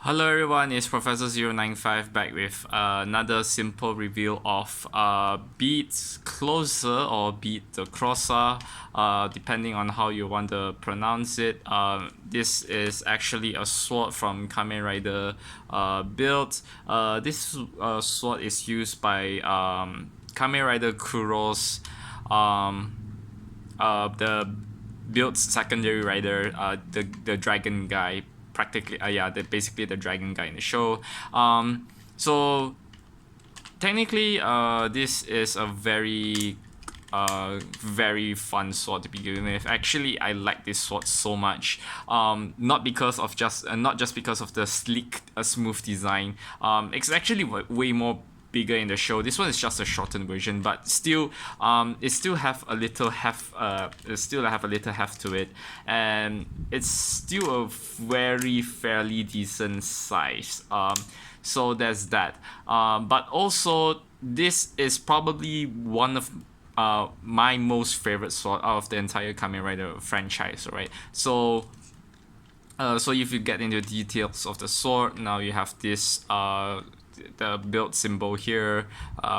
Hello everyone, it's Professor095 back with another simple review of Beat Closer or Beat the Crosser, depending on how you want to pronounce it. This is actually a sword from Kamen Rider build. This sword is used by Kamen Rider Kuro's the build's secondary rider, the dragon guy. Practically, basically the dragon guy in the show. So technically, this is a very very fun sword to begin with. Actually, I like this sword so much. Not just because of the sleek, smooth design. It's actually way more bigger in the show. This one is just a shortened version, but still, it still have a little heft. It still have a little heft to it, and it's still a fairly decent size. So there's that. But also, this is probably one of my most favorite sword out of the entire Kamen Rider franchise, right? So if you get into details of the sword, now you have this the build symbol here,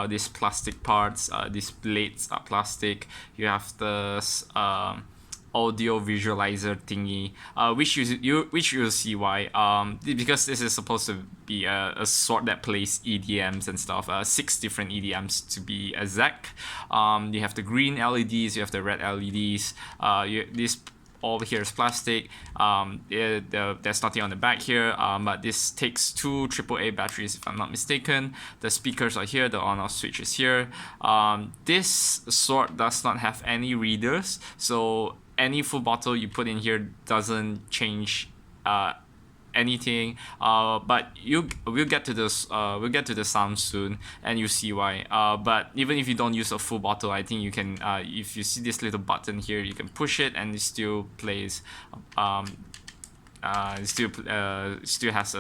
these plastic parts, these blades are plastic. You have the audio visualizer thingy, which you'll see why. Because this is supposed to be a sword that plays EDMs and stuff. 6 different EDMs to be exact. You have the green LEDs, you have the red LEDs. This all here is plastic. There's nothing on the back here, but this takes 2 AAA batteries if I'm not mistaken. The speakers are here, the on-off switch is here. This sword does not have any readers, so any full bottle you put in here doesn't change anything, but we'll get to this. We'll get to the sound soon, and you see why. But even if you don't use a full bottle, I think you can. If you see this little button here, you can push it, and it still plays. Still has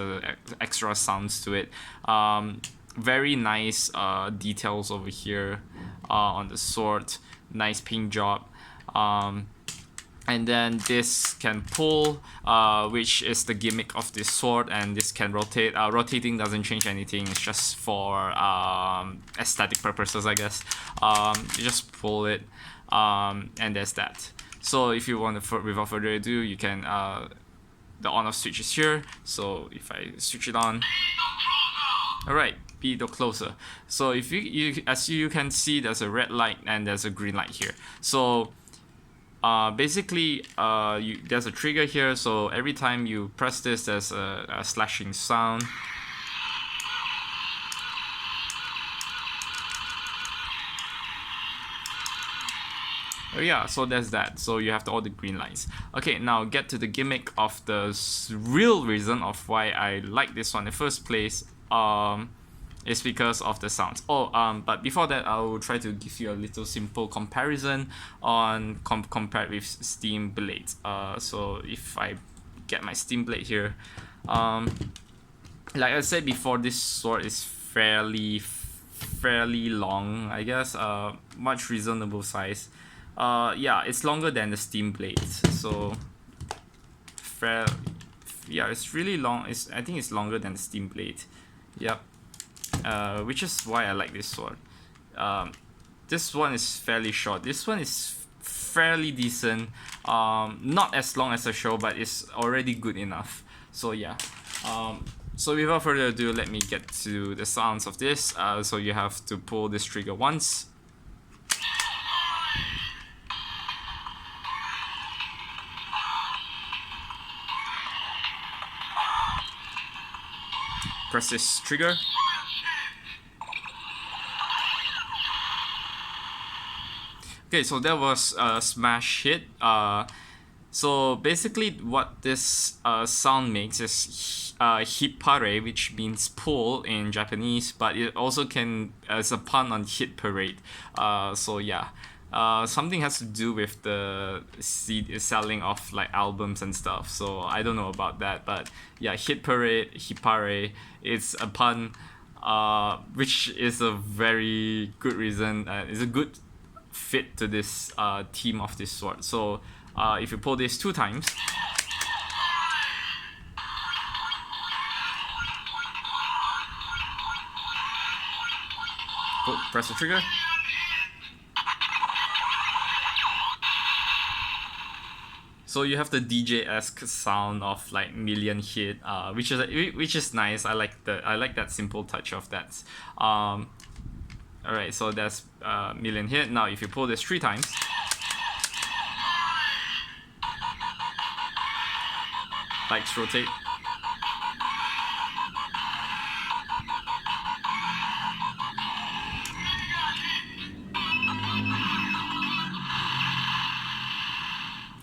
extra sounds to it. Very nice details over here on the sword. Nice paint job. And then this can pull, which is the gimmick of this sword, and this can rotate. Rotating doesn't change anything, it's just for aesthetic purposes, I guess. You just pull it, and there's that. So if you want to, without further ado, you can, the on-off switch is here, so if I switch it on, alright, be the closer. So if as you can see, there's a red light and there's a green light here. So basically, there's a trigger here, so every time you press this, there's a slashing sound. Oh yeah, so there's that. So you have all the green lights. Okay, now get to the gimmick of the real reason of why I like this one in the first place. It's because of the sounds. But before that, I will try to give you a little simple comparison on compared with Steam blades. So if I get my Steam blade here, like I said before, this sword is fairly long, I guess. Much reasonable size. Yeah, it's longer than the Steam blades. So yeah, it's really long. I think it's longer than the Steam blade. Yep. Which is why I like this sword. This one is fairly short. This one is fairly decent. Not as long as the show, but it's already good enough. So yeah. So without further ado, let me get to the sounds of this. So you have to pull this trigger once. Press this trigger. Okay, so that was a smash hit. So basically what this sound makes is hipare, which means pull in Japanese, but it also can, as a pun on hit parade. So yeah, something has to do with the selling of like albums and stuff. So I don't know about that, but yeah, hit parade, hipare, it's a pun, which is a very good reason. It's a good fit to this theme of this sword. So if you pull this 2 times, Press the trigger. So you have the DJ-esque sound of like million hit, which is nice. I like that simple touch of that. Alright, so that's million hit. Now if you pull this 3 times, lights rotate.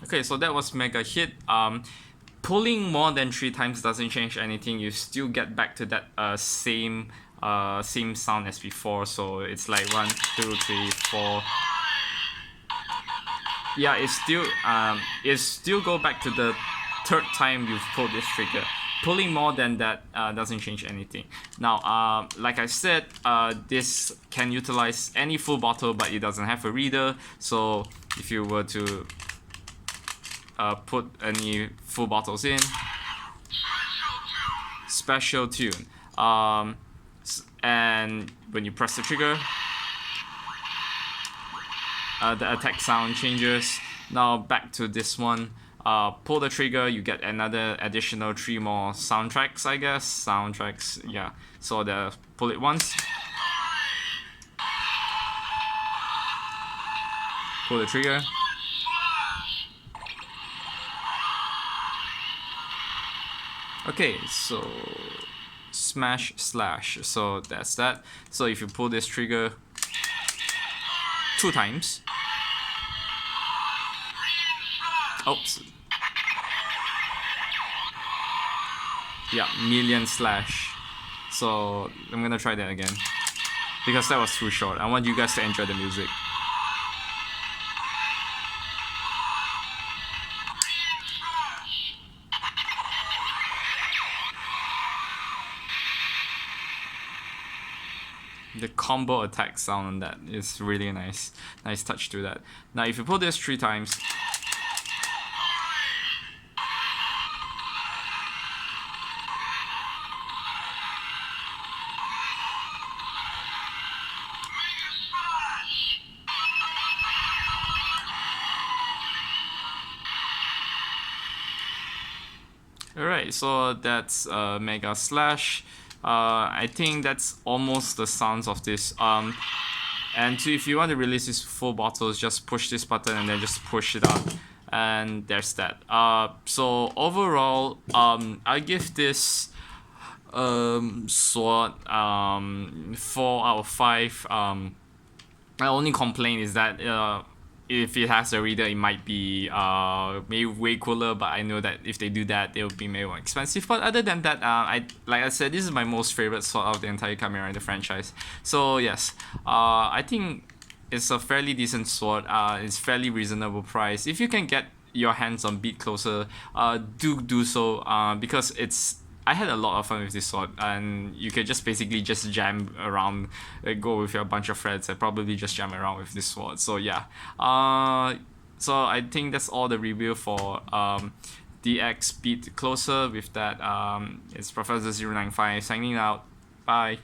Okay, so that was mega hit. Pulling more than 3 times doesn't change anything. You still get back to that same sound as before. So it's like 1, 2, 3, 4. Yeah, it still go back to the 3rd time you've pulled this trigger. Pulling more than that doesn't change anything. Now, like I said, this can utilize any full bottle, but it doesn't have a reader. So if you were to put any full bottles in, special tune, and when you press the trigger, the attack sound changes. Now back to this one, pull the trigger, you get another additional 3 more soundtracks, I guess. Soundtracks, yeah. So pull it once, pull the trigger, okay, so smash slash, so that's that. So if you pull this trigger 2 times, oops, yeah, million slash. So I'm gonna try that again because that was too short. I want you guys to enjoy the music. The combo attack sound on that is really nice. Nice touch to that. Now if you pull this 3 times, alright, so that's Mega Slash. I think that's almost the sounds of this. And if you want to release these full bottles, just push this button and then just push it out. And there's that. So overall, I give this sword 4 out of 5. My only complaint is that if it has a reader, it might be maybe way cooler, but I know that if they do that, it'll be maybe more expensive. But other than that, like I said, this is my most favorite sword of the entire Kamen Rider franchise. So yes, I think it's a fairly decent sword. It's fairly reasonable price. If you can get your hands on Beat Closer, do so, because I had a lot of fun with this sword, and you can just basically just jam around, go with your bunch of friends and probably just jam around with this sword. So yeah, so I think that's all the review for DX Beat Closer. With that, it's Professor095 signing out. Bye.